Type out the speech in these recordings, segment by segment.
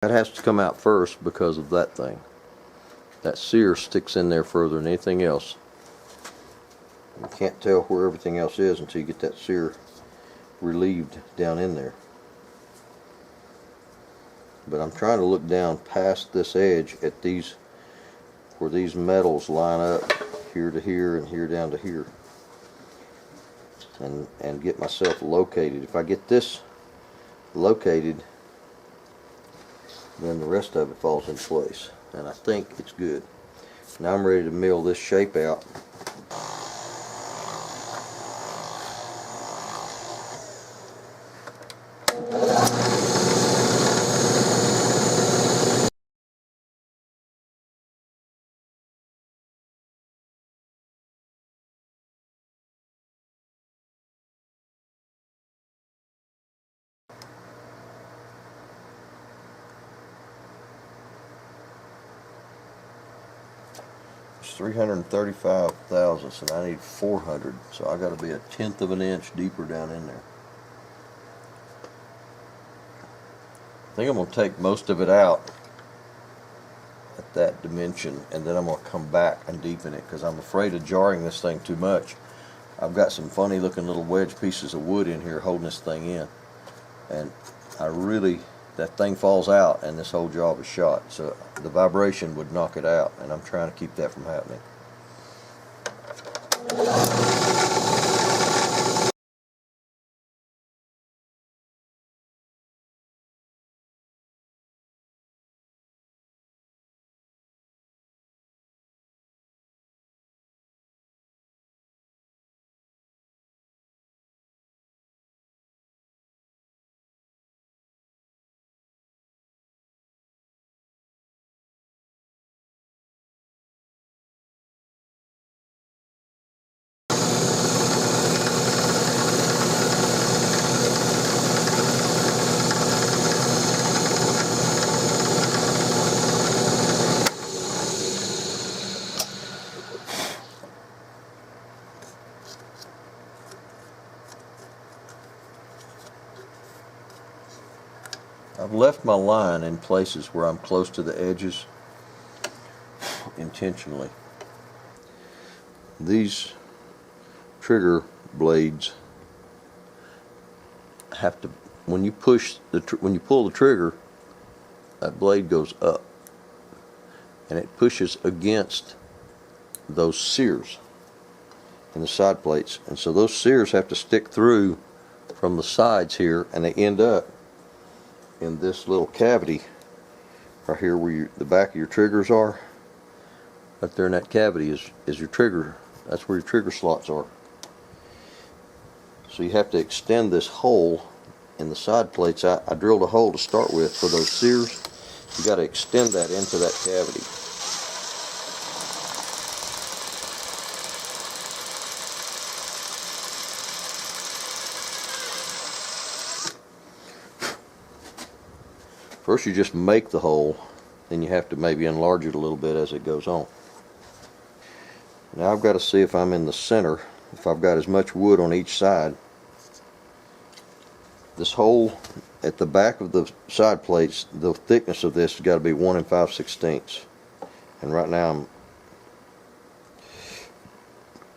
That has to come out first because of that thing. That sear sticks in there further than anything else. You can't tell where everything else is until you get that sear relieved down in there. But I'm trying to look down past this edge at these, where these metals line up here to here and here down to here, and get myself located. If I get this located, then the rest of it falls in place, and I think it's good. Now I'm ready to mill this shape out. It's 335 thousandths, and I need 400, so I got to be 1/10 of an inch deeper down in there. I think I'm going to take most of it out at that dimension, and then I'm going to come back and deepen it because I'm afraid of jarring this thing too much. I've got some funny looking little wedge pieces of wood in here holding this thing in, and that thing falls out and this whole job is shot. So the vibration would knock it out, and I'm trying to keep that from happening. I've left my line in places where I'm close to the edges intentionally. These trigger blades have to, when you pull the trigger, that blade goes up and it pushes against those sears in the side plates, and so those sears have to stick through from the sides here, and they end up in this little cavity right here where the back of your triggers are. Right there in that cavity is your trigger. That's where your trigger slots are. So you have to extend this hole in the side plates. I drilled a hole to start with for those sears. You got to extend that into that cavity. First you just make the hole, then you have to maybe enlarge it a little bit as it goes on. Now I've got to see if I'm in the center, if I've got as much wood on each side. This hole at the back of the side plates, the thickness of this has got to be 1 5/16. And right now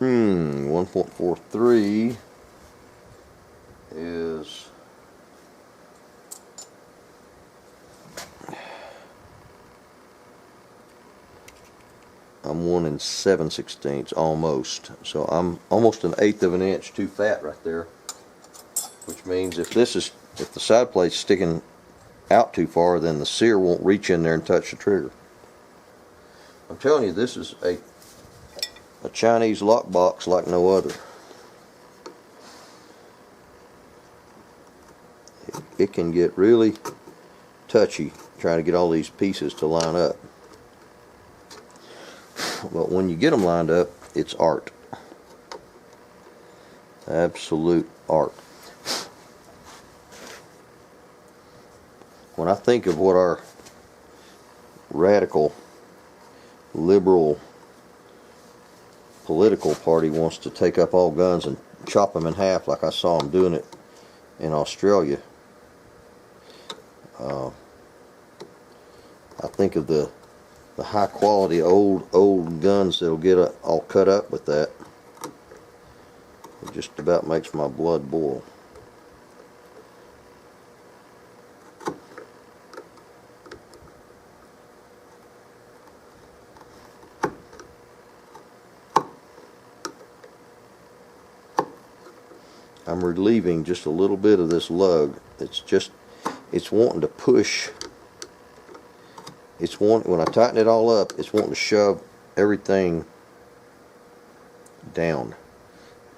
I'm 1.43 is I'm 1 7/16 almost. So I'm almost 1/8 of an inch too fat right there. Which means if the side plate's sticking out too far, then the sear won't reach in there and touch the trigger. I'm telling you, this is a Chinese lock box like no other. It can get really touchy trying to get all these pieces to line up. But when you get them lined up, it's art. Absolute art. When I think of what our radical, liberal political party wants to take up all guns and chop them in half like I saw them doing it in Australia, I think of the high quality old guns that'll get all cut up with that. It just about makes my blood boil. I'm relieving just a little bit of this lug. It's wanting to push. When I tighten it all up, it's wanting to shove everything down.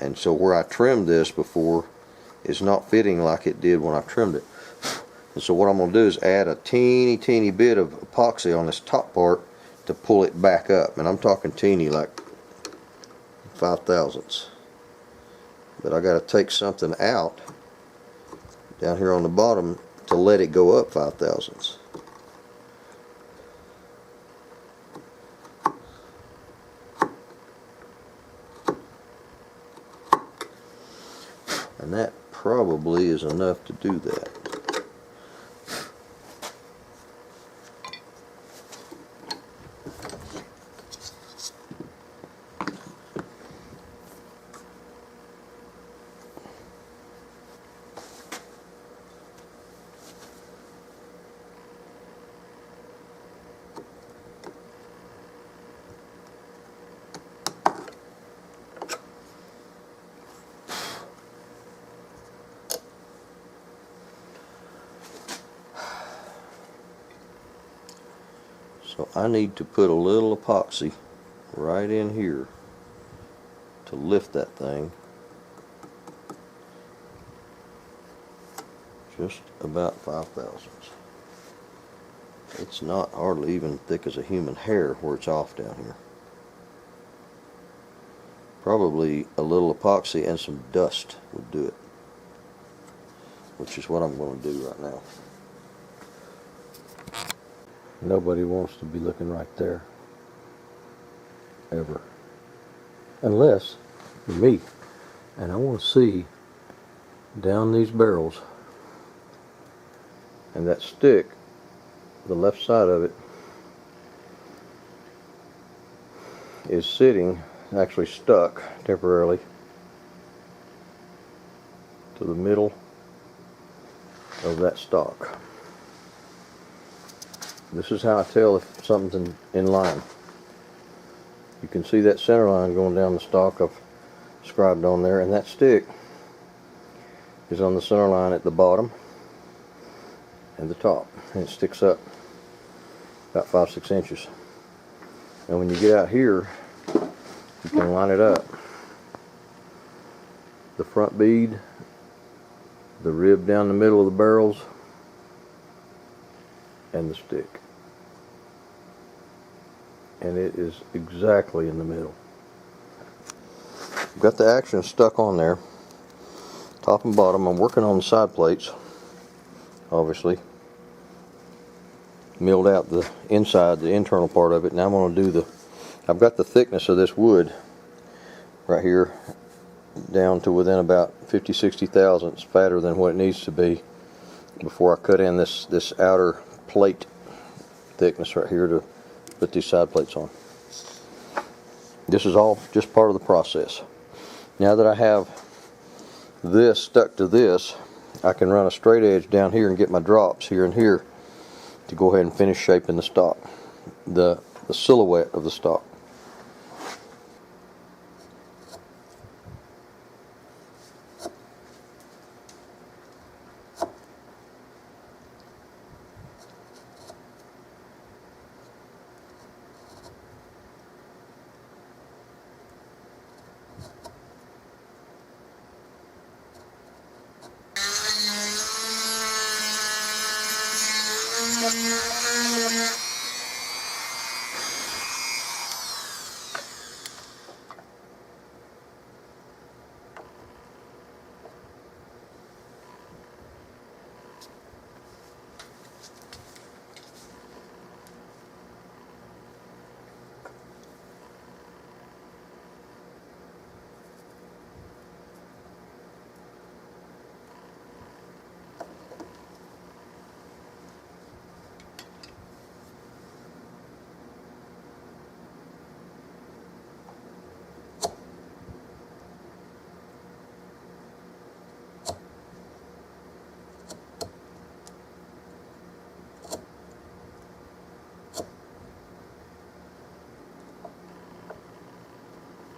And so where I trimmed this before is not fitting like it did when I trimmed it. And so what I'm going to do is add a teeny bit of epoxy on this top part to pull it back up. And I'm talking teeny, like 5/1000ths. But I got to take something out down here on the bottom to let it go up 5/1000ths. And that probably is enough to do that. So I need to put a little epoxy right in here to lift that thing just about 5/1000ths. It's not hardly even thick as a human hair where it's off down here. Probably a little epoxy and some dust would do it, which is what I'm going to do right now. Nobody wants to be looking right there, ever, unless you're me, and I want to see down these barrels. And that stick, the left side of it, is sitting, actually stuck temporarily to the middle of that stock. This is how I tell if something's in line. You can see that center line going down the stock I've scribed on there, and that stick is on the center line at the bottom and the top, and it sticks up about 5-6 inches. And when you get out here, you can line it up. The front bead, the rib down the middle of the barrels, and the stick. And it is exactly in the middle. I've got the action stuck on there, top and bottom. I'm working on the side plates, obviously. Milled out the inside, the internal part of it. Now I'm going to do I've got the thickness of this wood right here down to within about 50-60 thousandths fatter than what it needs to be before I cut in this outer plate thickness right here to put these side plates on. This is all just part of the process. Now that I have this stuck to this, I can run a straight edge down here and get my drops here and here to go ahead and finish shaping the stock, the silhouette of the stock.